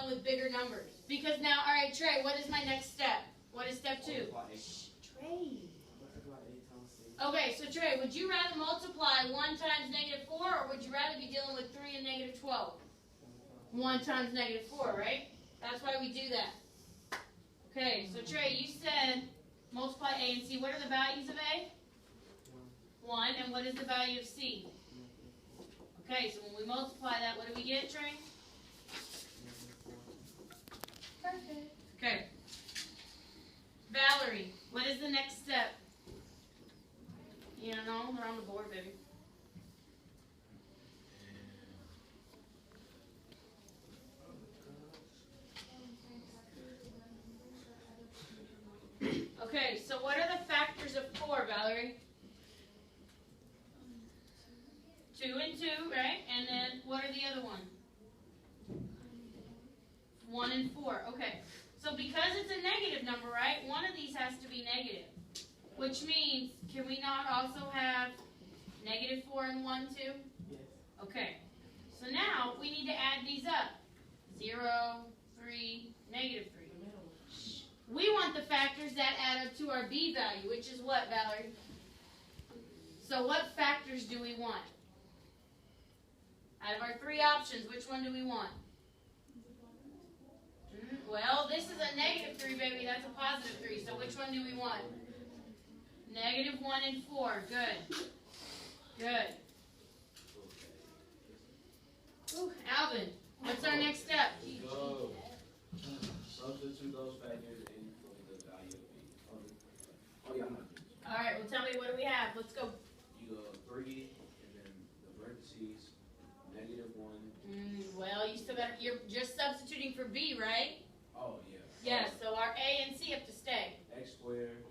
dealing with bigger numbers. Because now, all right, Trey, what is my next step? What is step 2? Trey. Okay, so Trey, would you rather multiply 1 times negative 4, or would you rather be dealing with 3 and negative 12? 1 times negative 4, right? That's why we do that. Okay, so Trey, you said multiply A and C. What are the values of A? 1. And what is the value of C? Okay, so when we multiply that, what do we get, Trey? Perfect. Okay. Valerie, what is the next step? You know, they're on the board, baby. Okay, so what are the factors of 4, Valerie? 2 and 2, right? And then what are the other ones? 1 and 4. Okay. So because it's a negative number, right? One of these has to be negative. Which means, can we not also have negative 4 and 1 too? Yes. Okay. So now we need to add these up. 0, 3, negative 3. We want the factors that add up to our B value, which is what, Valerie? So what factors do we want? Out of our 3 options, which one do we want? Well, this is a negative 3, baby. That's a positive 3. So which one do we want? Negative 1 and 4. Good. Good. Ooh, Alvin, what's our next step? Go. Substitute those factors in for the value of B. Oh, yeah, I'm not doing this. All right, well, tell me, what do we have? Let's go. You go 3, and then the parentheses, negative 1. Well, you still got, you're just substituting for B, right? Oh, yeah. Yes, so our A and C have to stay. X squared,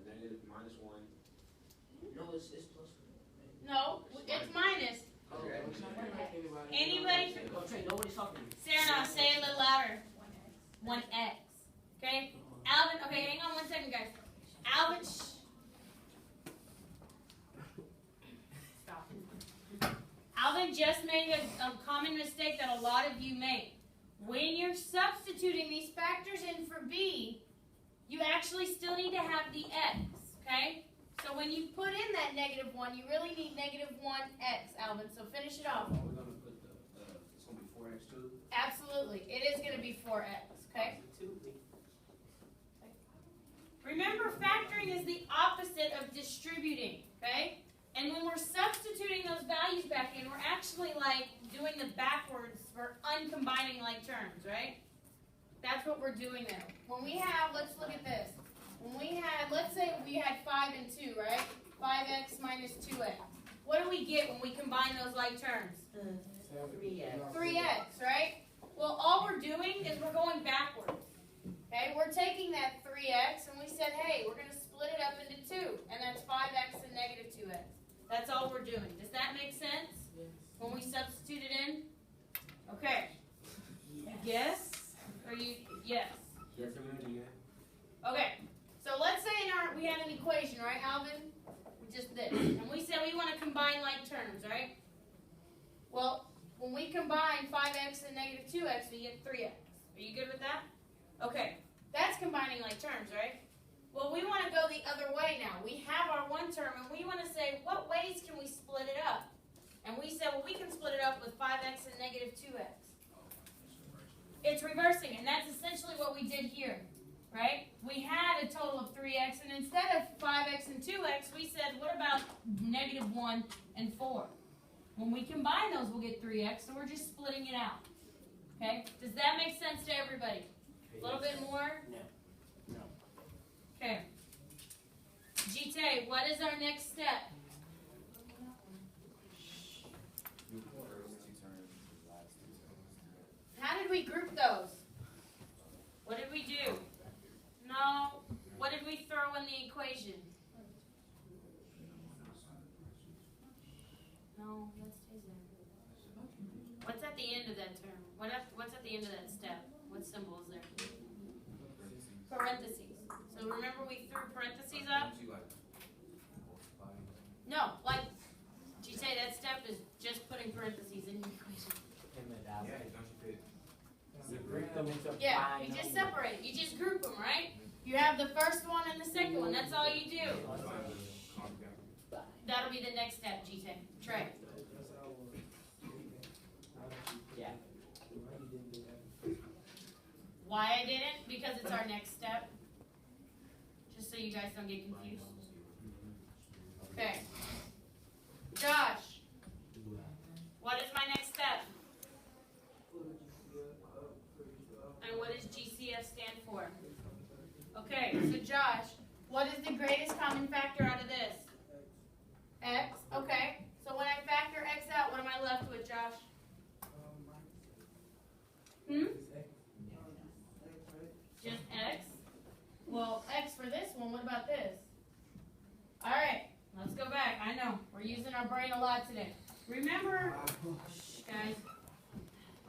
negative minus 1. No, it's plus. No, it's minus. Okay. Anybody? Oh, Trey, nobody's talking to you. Sarah, say it a little louder. 1x. Okay? Alvin, okay, hang on 1 second, guys. Alvin, shh. Stop. Alvin just made a common mistake that a lot of you make. When you're substituting these factors in for B, you actually still need to have the x, okay? So when you put in that negative 1, you really need negative 1x, Alvin. So finish it off. We're going to put it's going to be 4x too? Absolutely. It is going to be 4x, okay? Remember, factoring is the opposite of distributing, okay? And when we're substituting those values back in, we're actually like doing the backwards for uncombining like terms, right? That's what we're doing there. When we have, let's look at this. When we had, let's say we had 5 and 2, right? 5x minus 2x. What do we get when we combine those like terms? 3x. 3x, right? Well, all we're doing is we're going backwards. Okay, we're taking that 3x and we said, hey, we're going to split it up into 2. And that's 5x and negative 2x. That's all we're doing. Does that make sense? Yes. When we substitute it in? Okay. Yes? Or you, yes. Yes, again. Okay. So let's say we had an equation, right, Alvin? Just this. And we said we want to combine like terms, right? Well, when we combine 5x and negative 2x, we get 3x. Are you good with that? Okay. That's combining like terms, right? Well, we want to go the other way now. We have our one term, and we want to say, what ways can we split it up? And we said, well, we can split it up with 5x and negative 2x. It's reversing, and that's essentially what we did here, right? We had a total of 3x, and instead of 5x and 2x, we said, what about negative 1 and 4? When we combine those, we'll get 3x, so we're just splitting it out. Okay? Does that make sense to everybody? A little bit more? No. Okay. Gite, what is our next step? How did we group those? What did we do? No. What did we throw in the equation? No, that stays there. What's at the end of that term? What's at the end of that step? What symbol is there? Parentheses. So remember we threw parentheses up? No, like, did you say that step is just putting parentheses in the equation? Yeah, don't you fit? You just separate. You just group them, right? You have the first one and the second one. That's all you do. That'll be the next step, G10. Trey. Yeah. Why I didn't? Because it's our next step. Just so you guys don't get confused. Okay. Josh. What is my next step? And what does GCF stand for? Okay, so Josh, what is the greatest common factor out of this? X. Okay. So when I factor X out, what am I left with, Josh? Just X? Well, X for this one, what about this? Alright, let's go back. I know, we're using our brain a lot today. Remember, guys,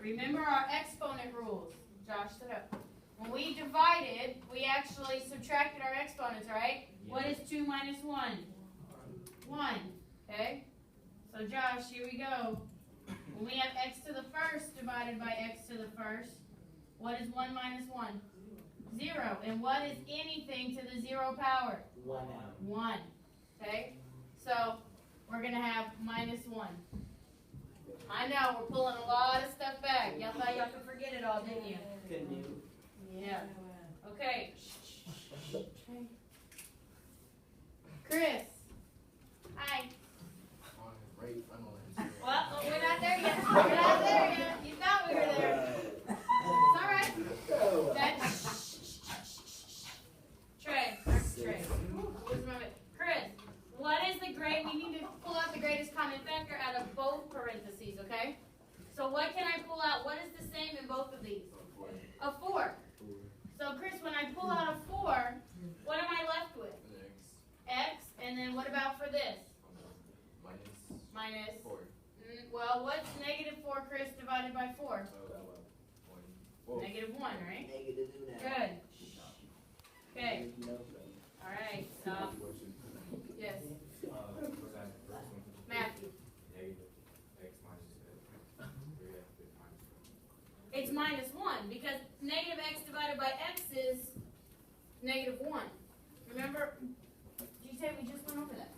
remember our exponent rules. Josh, sit up. When we divided, we actually subtracted our exponents, right? What is 2 minus 1? 1. Okay? So Josh, here we go. When we have x to the first divided by x to the first, what is 1 minus 1? 0. And what is anything to the 0 power? 1. Okay? So, we're going to have minus 1. I know, we're pulling a lot of stuff back. Y'all thought y'all could forget it all, didn't you? Couldn't you? Yeah. Okay. Chris. Hi. Well, we're not there yet. We're not there yet. You thought we were there. It's all right. That's Trey. Trey. Chris, what is the great? We need to pull out the greatest common factor out of both parentheses. Okay. So what can I pull out? What is the same in both of these? A 4. So Chris, when I pull out a 4, what am I left with? X. And then what about for this? Minus 4. Well, what's negative 4, Chris, divided by 4? Negative 1, right? Negative 2 now. Good. Okay. All right. Stop. Yes. Matthew. It's minus 1 because negative x divided by x is negative 1. Remember? Did you say we just went over that?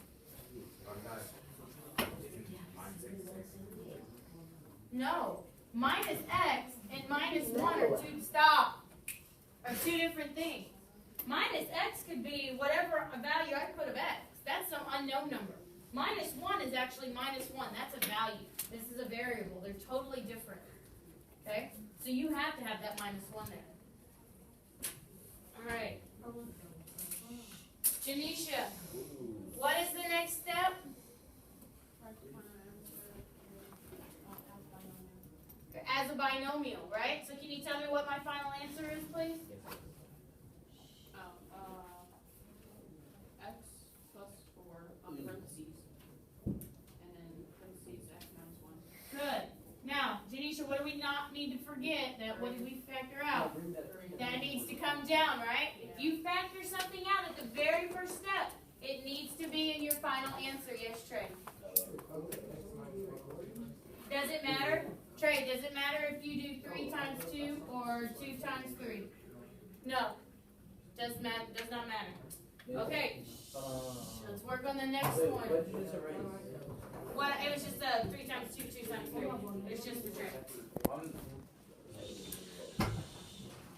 No. Minus x and minus 1 are two different things. Minus x could be whatever value I put of x. That's some unknown number. Minus 1 is actually minus 1. That's a value. This is a variable. They're totally different. Okay? So you have to have that minus 1 there. Alright. Janisha, what is the next step? As a binomial, right? So can you tell me what my final answer is, please? X plus 4 parentheses, and then parentheses x minus 1. Good. Now, Janisha, what do we not need to forget? That what did we factor out? That needs to come down, right? If you factor something out at the very first step, it needs to be in your final answer. Yes, Trey. Does it matter? Trey, does it matter if you do 3 times 2 or 2 times 3? No. Does not matter. Okay. Let's work on the next one. Well, it was just 3 times 2, 2 times 3. It's just for Trey.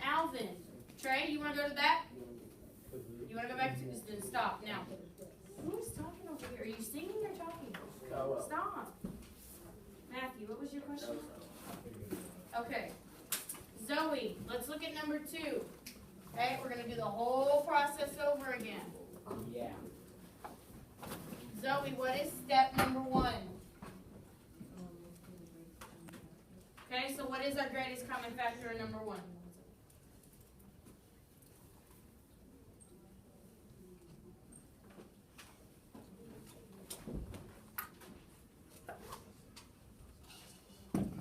Alvin. Trey, you want to go to that? You want to go back to this? Then stop now. Who's talking over here? Are you singing or talking? Stop. Matthew, what was your question? Okay. Zoe, let's look at number 2. Okay, we're going to do the whole process over again. Yeah. Zoe, what is step number 1? Okay, so what is our greatest common factor in number 1?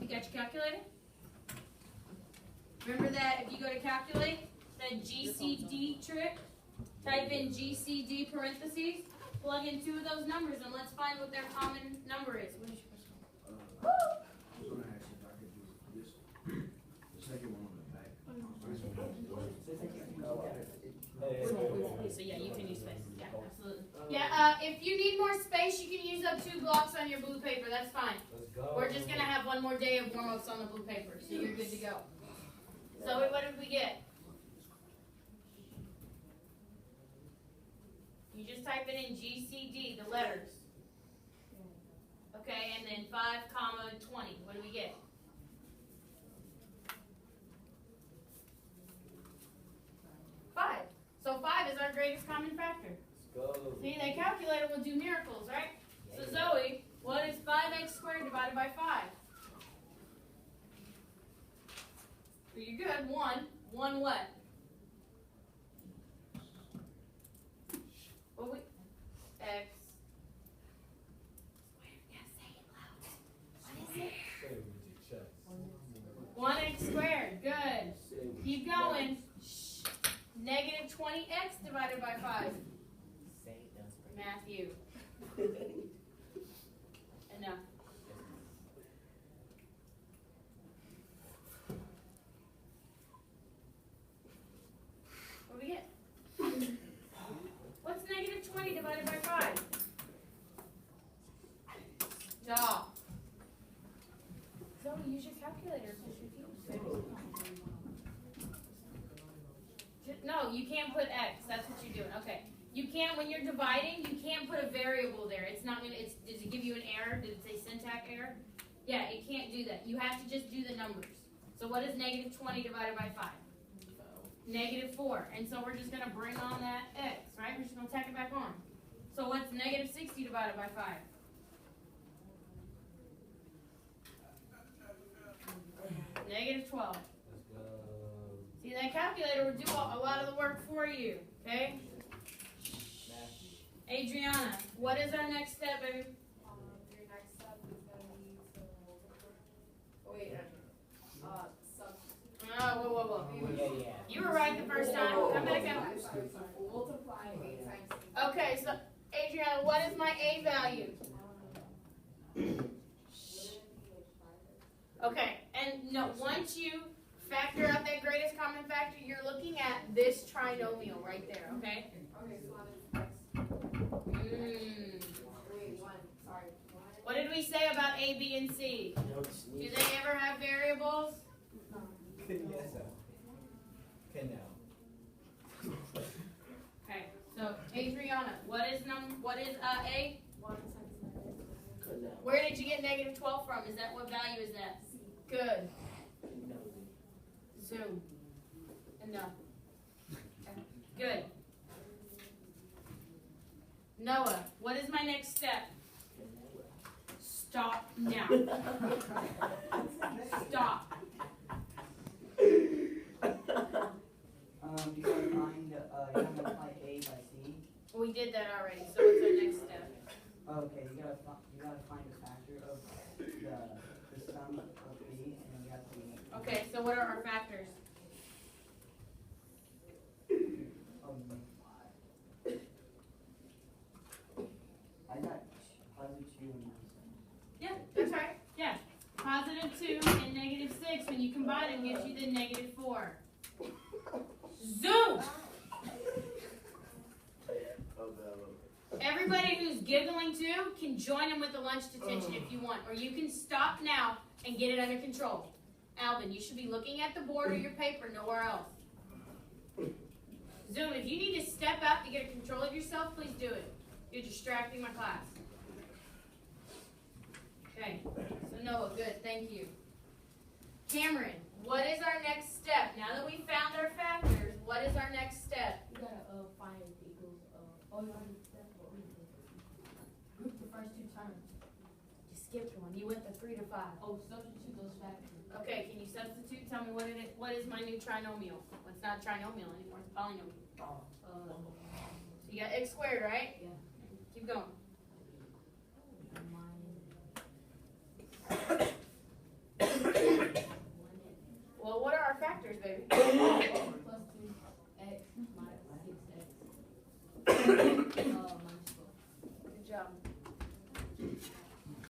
You got your calculator? Remember that if you go to calculate, the GCD trick, type in GCD parentheses, plug in 2 of those numbers, and let's find what their common number is. What is your question? I was going to ask if I could do this, the second one on the back. if you need more space, you can use up 2 blocks on your blue paper. That's fine. Let's go. We're just gonna have one more day of warm-ups on the blue paper, so you're good to go. So what did we get? You just type it in GCD, the letters. Okay, and then 5, 20. What do we get? 5. So 5 is our greatest common factor. Let's go. See, the calculator will do miracles, right? So Zoe, what is 5x squared divided by 5? You're good. 1. 1 what? What we? X. Yeah, say it loud. What is it? Say it with your chest. 1x squared. Good. Keep going. Shh. Negative 20x divided by 5. Say it, don't spray. Matthew. Enough. What do we get? What's negative 20 divided by 5? Duh. Zoe, use your calculator. No, you can't put x. That's what you're doing. Okay. You can't, when you're dividing, you can't put a variable there. It's not going to, does it give you an error? Did it say syntax error? Yeah, it can't do that. You have to just do the numbers. So what is negative 20 divided by 5? Negative 4. And so we're just going to bring on that x, right? We're just going to tack it back on. So what's negative 60 divided by 5? Negative 12. Let's go. See, that calculator will do a lot of the work for you, okay? Adriana, what is our next step, baby? Your next step is gonna be to, wait, substitute. Oh, whoa. Yeah. You were right the first time. Come back up. Multiply 8 times. Okay, so Adriana, what is my A value? Okay, and no, once you factor out that greatest common factor, you're looking at this trinomial right there, okay? Okay, so what is x? Wait, 1, sorry. What did we say about A, B, and C? Do they ever have variables? Yes, sir. Okay, now. Okay, so Adriana, what is A? 1 times negative. Where did you get negative 12 from? Is that, what value is that? Good. Zoom. Enough. Okay. Good. Noah, what is my next step? Stop now. Stop. You gotta find, you gotta multiply A by C. We did that already, so what's our next step? Okay, you gotta find a factor of the sum of B, and then you have to. Okay, so what are our factors? I got positive 2 and -7. Yeah, that's right. Yeah. Positive 2 and negative 6, when you combine them, gives you the negative 4. Zoom! Everybody who's giggling too can join in with the lunch detention if you want, or you can stop now and get it under control. Alvin, you should be looking at the board or your paper, nowhere else. Zoom, if you need to step out to get control of yourself, please do it. You're distracting my class. Okay, so Noah, good, thank you. Cameron, what is our next step? Now that we found our factors, what is our next step? You gotta find equals that's what we did. Group the first 2 terms. You skipped one. You went to 3 to 5. Oh, substitute those factors. Okay, can you substitute? Tell me what is my new trinomial? Well, it's not a trinomial anymore, it's a polynomial. So you got x squared, right? Yeah. Keep going. Well, what are our factors, baby?